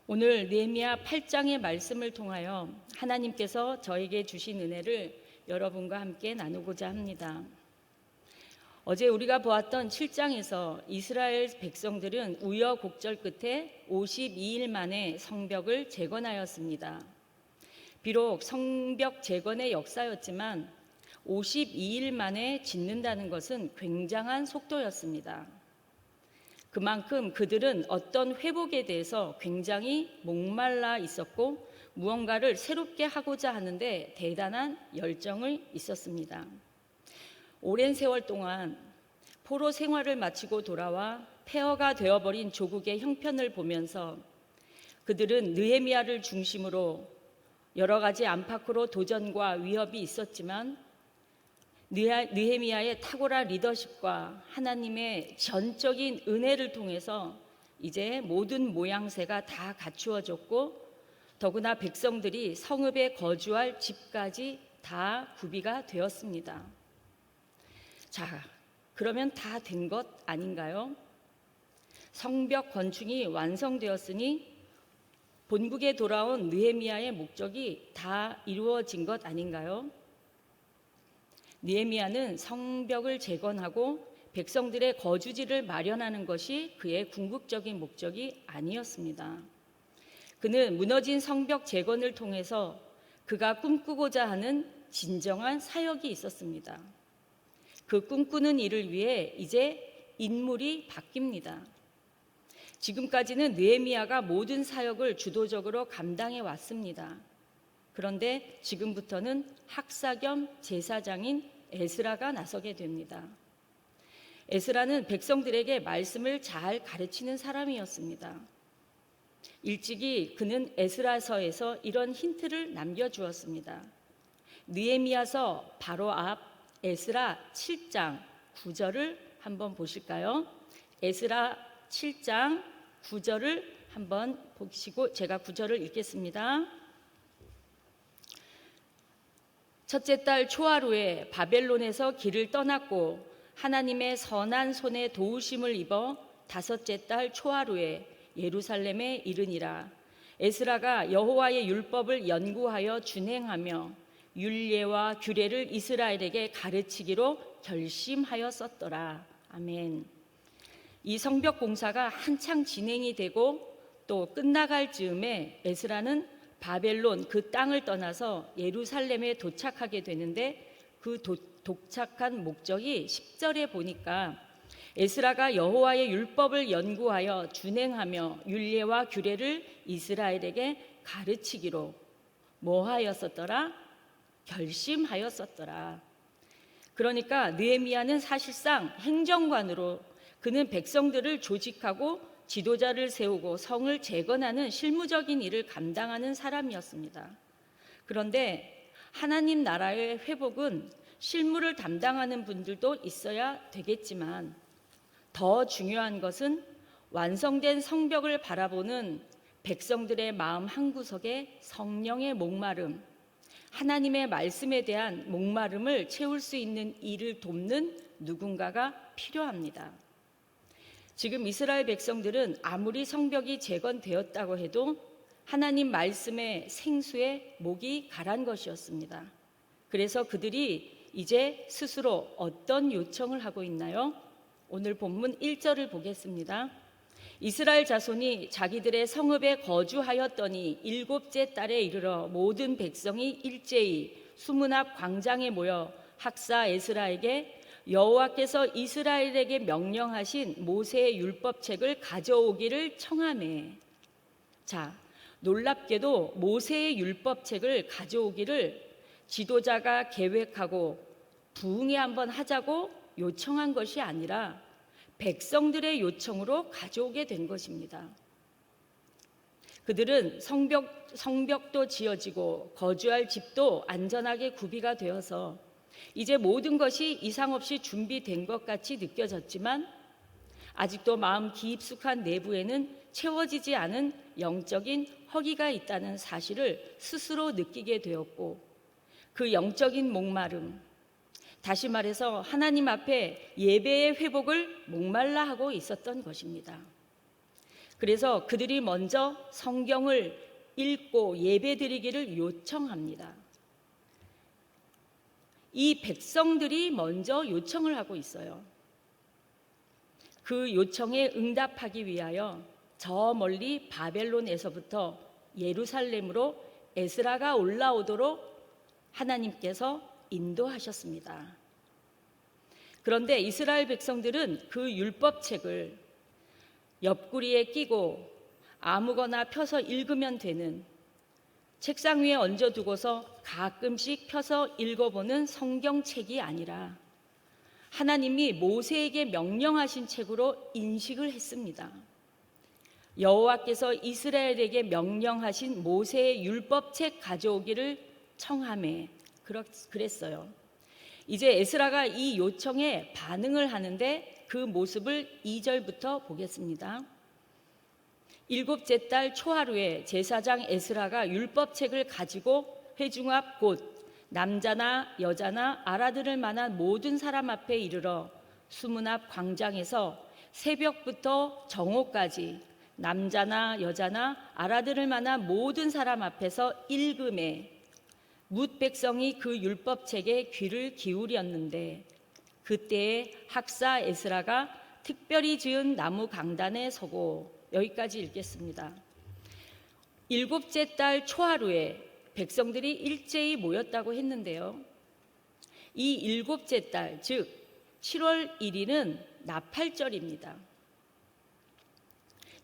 오늘 느헤미야 8장의 말씀을 통하여 하나님께서 저에게 주신 은혜를 여러분과 함께 나누고자 합니다. 어제 우리가 보았던 7장에서 이스라엘 백성들은 우여곡절 끝에 52일 만에 성벽을 재건하였습니다. 비록 성벽 재건의 역사였지만 52일 만에 짓는다는 것은 굉장한 속도였습니다. 그만큼 그들은 어떤 회복에 대해서 굉장히 목말라 있었고 무언가를 새롭게 하고자 하는데 대단한 열정이 있었습니다. 오랜 세월 동안 포로 생활을 마치고 돌아와 폐허가 되어버린 조국의 형편을 보면서 그들은 느헤미야를 중심으로 여러 가지 안팎으로 도전과 위협이 있었지만 느헤미야의 탁월한 리더십과 하나님의 전적인 은혜를 통해서 이제 모든 모양새가 다 갖추어졌고 더구나 백성들이 성읍에 거주할 집까지 다 구비가 되었습니다. 자, 그러면 다 된 것 아닌가요? 성벽 건축이 완성되었으니 본국에 돌아온 느헤미야의 목적이 다 이루어진 것 아닌가요? 느헤미야는 성벽을 재건하고 백성들의 거주지를 마련하는 것이 그의 궁극적인 목적이 아니었습니다. 그는 무너진 성벽 재건을 통해서 그가 꿈꾸고자 하는 진정한 사역이 있었습니다. 그 꿈꾸는 일을 위해 이제 인물이 바뀝니다. 지금까지는 느헤미야가 모든 사역을 주도적으로 감당해 왔습니다. 그런데 지금부터는 학사 겸 제사장인 에스라가 나서게 됩니다. 에스라는 백성들에게 말씀을 잘 가르치는 사람이었습니다. 일찍이 그는 에스라서에서 이런 힌트를 남겨주었습니다. 느헤미야서 바로 앞 에스라 7장 9절을 한번 보실까요? 에스라 7장 9절을 한번 보시고 제가 9절을 읽겠습니다. 첫째 달 초하루에 바벨론에서 길을 떠났고 하나님의 선한 손에 도우심을 입어 다섯째 달 초하루에 예루살렘에 이르니라. 에스라가 여호와의 율법을 연구하여 준행하며 율례와 규례를 이스라엘에게 가르치기로 결심하였었더라. 아멘. 이 성벽 공사가 한창 진행이 되고 또 끝나갈 즈음에 에스라는 바벨론 그 땅을 떠나서 예루살렘에 도착하게 되는데 그 도착한 목적이 10절에 보니까 에스라가 여호와의 율법을 연구하여 준행하며 율례와 규례를 이스라엘에게 가르치기로 뭐하였었더라? 결심하였었더라. 그러니까 느헤미야는 사실상 행정관으로 그는 백성들을 조직하고 지도자를 세우고 성을 재건하는 실무적인 일을 감당하는 사람이었습니다. 그런데 하나님 나라의 회복은 실무를 담당하는 분들도 있어야 되겠지만 더 중요한 것은 완성된 성벽을 바라보는 백성들의 마음 한구석에 성령의 목마름, 하나님의 말씀에 대한 목마름을 채울 수 있는 일을 돕는 누군가가 필요합니다. 지금 이스라엘 백성들은 아무리 성벽이 재건되었다고 해도 하나님 말씀의 생수에 목이 가란 것이었습니다. 그래서 그들이 이제 스스로 어떤 요청을 하고 있나요? 오늘 본문 1절을 보겠습니다. 이스라엘 자손이 자기들의 성읍에 거주하였더니 7째 달에 이르러 모든 백성이 일제히 수문 앞 광장에 모여 학사 에스라에게 여호와께서 이스라엘에게 명령하신 모세의 율법책을 가져오기를 청하매. 자, 놀랍게도 모세의 율법책을 가져오기를 지도자가 계획하고 부흥회 한번 하자고 요청한 것이 아니라 백성들의 요청으로 가져오게 된 것입니다. 그들은 성벽도 지어지고 거주할 집도 안전하게 구비가 되어서 이제 모든 것이 이상 없이 준비된 것 같이 느껴졌지만 아직도 마음 깊숙한 내부에는 채워지지 않은 영적인 허기가 있다는 사실을 스스로 느끼게 되었고 그 영적인 목마름, 다시 말해서 하나님 앞에 예배의 회복을 목말라 하고 있었던 것입니다. 그래서 그들이 먼저 성경을 읽고 예배드리기를 요청합니다. 이 백성들이 먼저 요청을 하고 있어요. 그 요청에 응답하기 위하여 저 멀리 바벨론에서부터 예루살렘으로 에스라가 올라오도록 하나님께서 인도하셨습니다. 그런데 이스라엘 백성들은 그 율법책을 옆구리에 끼고 아무거나 펴서 읽으면 되는, 책상 위에 얹어두고서 가끔씩 펴서 읽어보는 성경책이 아니라 하나님이 모세에게 명령하신 책으로 인식을 했습니다. 여호와께서 이스라엘에게 명령하신 모세의 율법책 가져오기를 청하매 그랬어요. 이제 에스라가 이 요청에 반응을 하는데 그 모습을 2절부터 보겠습니다. 일곱째 달 초하루에 제사장 에스라가 율법책을 가지고 회중 앞 곧 남자나 여자나 알아들을 만한 모든 사람 앞에 이르러 수문 앞 광장에서 새벽부터 정오까지 남자나 여자나 알아들을 만한 모든 사람 앞에서 읽음에 뭇 백성이 그 율법책에 귀를 기울였는데 그때에 학사 에스라가 특별히 지은 나무 강단에 서고, 여기까지 읽겠습니다. 일곱째 달 초하루에 백성들이 일제히 모였다고 했는데요. 이 일곱째 달, 즉 7월 1일은 나팔절입니다.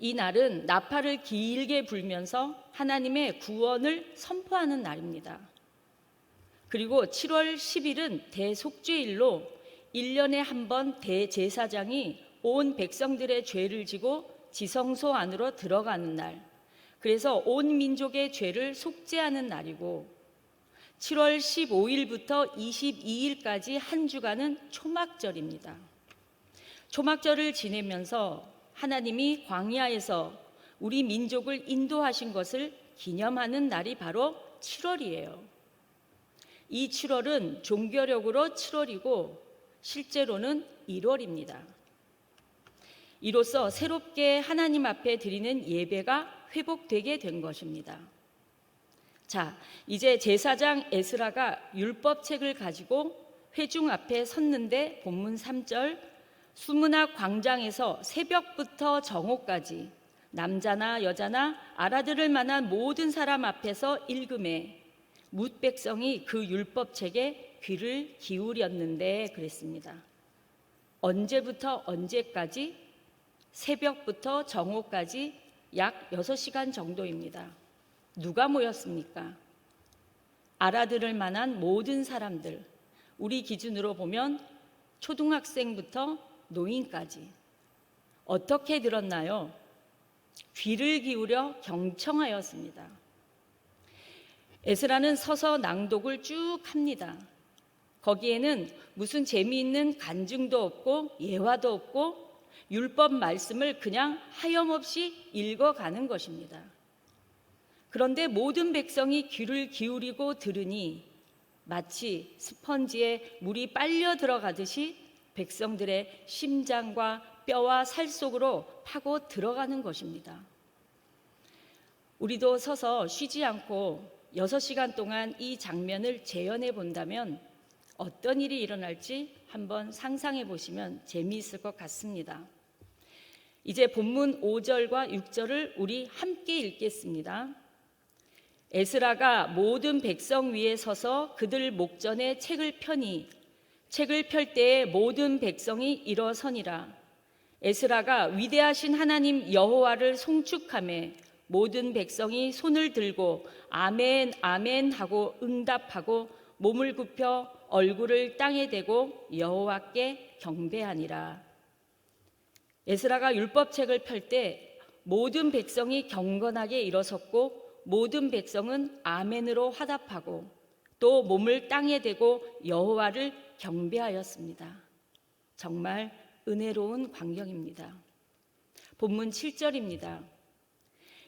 이 날은 나팔을 길게 불면서 하나님의 구원을 선포하는 날입니다. 그리고 7월 10일은 대속죄일로 1년에 한 번 대제사장이 온 백성들의 죄를 지고 지성소 안으로 들어가는 날, 그래서 온 민족의 죄를 속죄하는 날이고, 7월 15일부터 22일까지 한 주간은 초막절입니다. 초막절을 지내면서 하나님이 광야에서 우리 민족을 인도하신 것을 기념하는 날이 바로 7월이에요. 이 7월은 종교력으로 7월이고 실제로는 1월입니다. 이로써 새롭게 하나님 앞에 드리는 예배가 회복되게 된 것입니다. 자, 이제 제사장 에스라가 율법책을 가지고 회중 앞에 섰는데 본문 3절, 수문 앞 광장에서 새벽부터 정오까지 남자나 여자나 알아들을 만한 모든 사람 앞에서 읽음에 뭇 백성이 그 율법책에 귀를 기울였는데 그랬습니다. 언제부터 언제까지? 새벽부터 정오까지 약 6시간 정도입니다. 누가 모였습니까? 알아들을 만한 모든 사람들, 우리 기준으로 보면 초등학생부터 노인까지. 어떻게 들었나요? 귀를 기울여 경청하였습니다. 에스라는 서서 낭독을 쭉 합니다. 거기에는 무슨 재미있는 간증도 없고 예화도 없고 율법 말씀을 그냥 하염없이 읽어가는 것입니다. 그런데 모든 백성이 귀를 기울이고 들으니 마치 스펀지에 물이 빨려 들어가듯이 백성들의 심장과 뼈와 살 속으로 파고 들어가는 것입니다. 우리도 서서 쉬지 않고 6시간 동안 이 장면을 재현해 본다면 어떤 일이 일어날지 한번 상상해 보시면 재미있을 것 같습니다. 이제 본문 5절과 6절을 우리 함께 읽겠습니다. 에스라가 모든 백성 위에 서서 그들 목전에 책을 펴니 책을 펼 때에 모든 백성이 일어서니라. 에스라가 위대하신 하나님 여호와를 송축하매 모든 백성이 손을 들고 아멘 아멘 하고 응답하고 몸을 굽혀 얼굴을 땅에 대고 여호와께 경배하니라. 에스라가 율법책을 펼 때 모든 백성이 경건하게 일어섰고 모든 백성은 아멘으로 화답하고 또 몸을 땅에 대고 여호와를 경배하였습니다. 정말 은혜로운 광경입니다. 본문 7절입니다.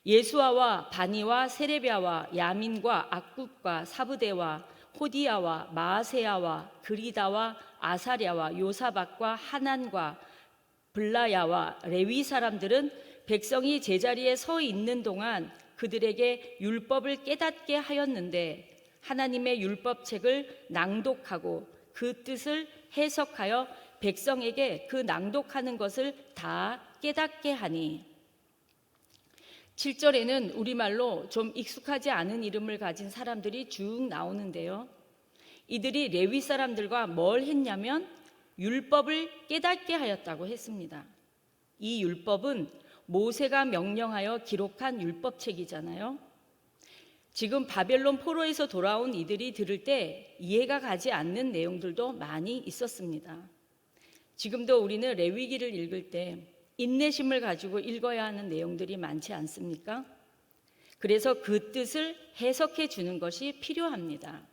예수아와 바니와 세레비아와 야민과 악굽과 사브대와 호디야와 마아세야와 그리다와 아사랴와 요사박과 하난과 블라야와 레위 사람들은 백성이 제자리에 서 있는 동안 그들에게 율법을 깨닫게 하였는데 하나님의 율법책을 낭독하고 그 뜻을 해석하여 백성에게 그 낭독하는 것을 다 깨닫게 하니. 7절에는 우리말로 좀 익숙하지 않은 이름을 가진 사람들이 쭉 나오는데요. 이들이 레위 사람들과 뭘 했냐면 율법을 깨닫게 하였다고 했습니다. 이 율법은 모세가 명령하여 기록한 율법책이잖아요. 지금 바벨론 포로에서 돌아온 이들이 들을 때 이해가 가지 않는 내용들도 많이 있었습니다. 지금도 우리는 레위기를 읽을 때 인내심을 가지고 읽어야 하는 내용들이 많지 않습니까? 그래서 그 뜻을 해석해 주는 것이 필요합니다.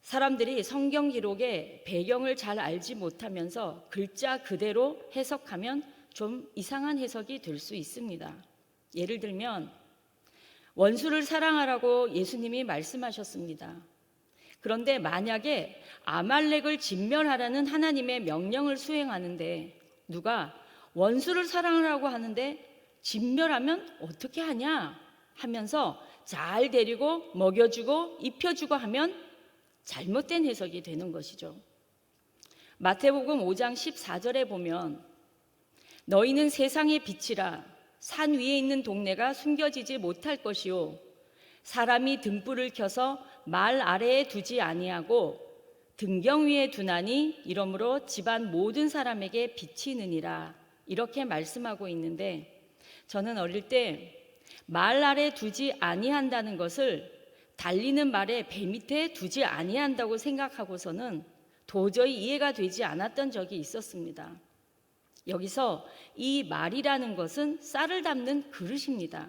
사람들이 성경 기록의 배경을 잘 알지 못하면서 글자 그대로 해석하면 좀 이상한 해석이 될 수 있습니다. 예를 들면 원수를 사랑하라고 예수님이 말씀하셨습니다. 그런데 만약에 아말렉을 진멸하라는 하나님의 명령을 수행하는데 누가 원수를 사랑하라고 하는데 진멸하면 어떻게 하냐 하면서 잘 데리고 먹여주고 입혀주고 하면 잘못된 해석이 되는 것이죠. 마태복음 5장 14절에 보면 너희는 세상의 빛이라 산 위에 있는 동네가 숨겨지지 못할 것이요 사람이 등불을 켜서 말 아래에 두지 아니하고 등경 위에 두나니 이러므로 집안 모든 사람에게 비치느니라 이렇게 말씀하고 있는데 저는 어릴 때 말 아래 두지 아니한다는 것을 달리는 말에 배 밑에 두지 아니한다고 생각하고서는 도저히 이해가 되지 않았던 적이 있었습니다. 여기서 이 말이라는 것은 쌀을 담는 그릇입니다.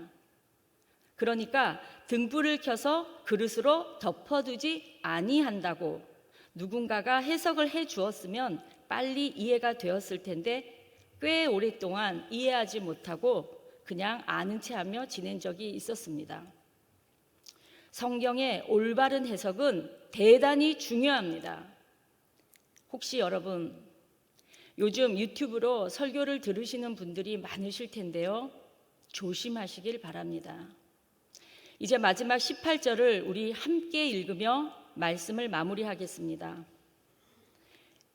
그러니까 등불을 켜서 그릇으로 덮어두지 아니한다고 누군가가 해석을 해 주었으면 빨리 이해가 되었을 텐데 꽤 오랫동안 이해하지 못하고 그냥 아는 체 하며 지낸 적이 있었습니다. 성경의 올바른 해석은 대단히 중요합니다. 혹시 여러분 요즘 유튜브로 설교를 들으시는 분들이 많으실 텐데요. 조심하시길 바랍니다. 이제 마지막 18절을 우리 함께 읽으며 말씀을 마무리하겠습니다.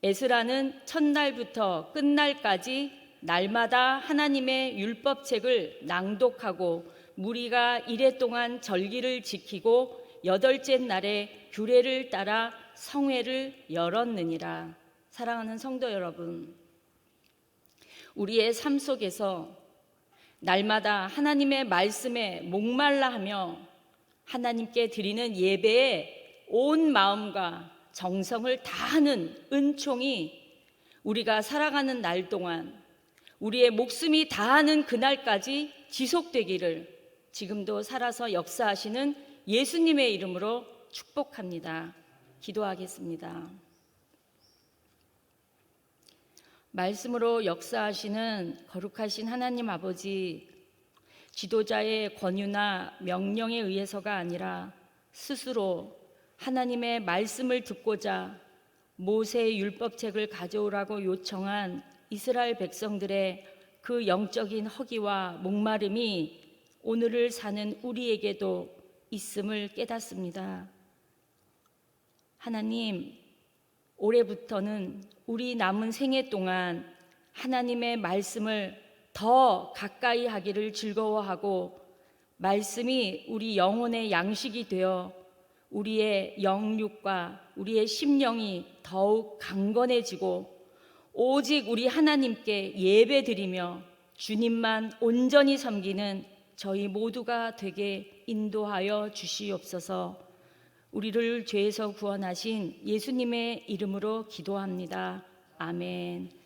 에스라는 첫날부터 끝날까지 날마다 하나님의 율법책을 낭독하고 무리가 이레 동안 절기를 지키고 8째 날에 규례를 따라 성회를 열었느니라. 사랑하는 성도 여러분, 우리의 삶 속에서 날마다 하나님의 말씀에 목말라 하며 하나님께 드리는 예배에 온 마음과 정성을 다하는 은총이 우리가 살아가는 날 동안 우리의 목숨이 다하는 그날까지 지속되기를 지금도 살아서 역사하시는 예수님의 이름으로 축복합니다. 기도하겠습니다. 말씀으로 역사하시는 거룩하신 하나님 아버지, 지도자의 권유나 명령에 의해서가 아니라 스스로 하나님의 말씀을 듣고자 모세의 율법책을 가져오라고 요청한 이스라엘 백성들의 그 영적인 허기와 목마름이 오늘을 사는 우리에게도 있음을 깨닫습니다. 하나님, 올해부터는 우리 남은 생애 동안 하나님의 말씀을 더 가까이 하기를 즐거워하고 말씀이 우리 영혼의 양식이 되어 우리의 영육과 우리의 심령이 더욱 강건해지고 오직 우리 하나님께 예배드리며 주님만 온전히 섬기는 저희 모두가 되게 인도하여 주시옵소서. 우리를 죄에서 구원하신 예수님의 이름으로 기도합니다. 아멘.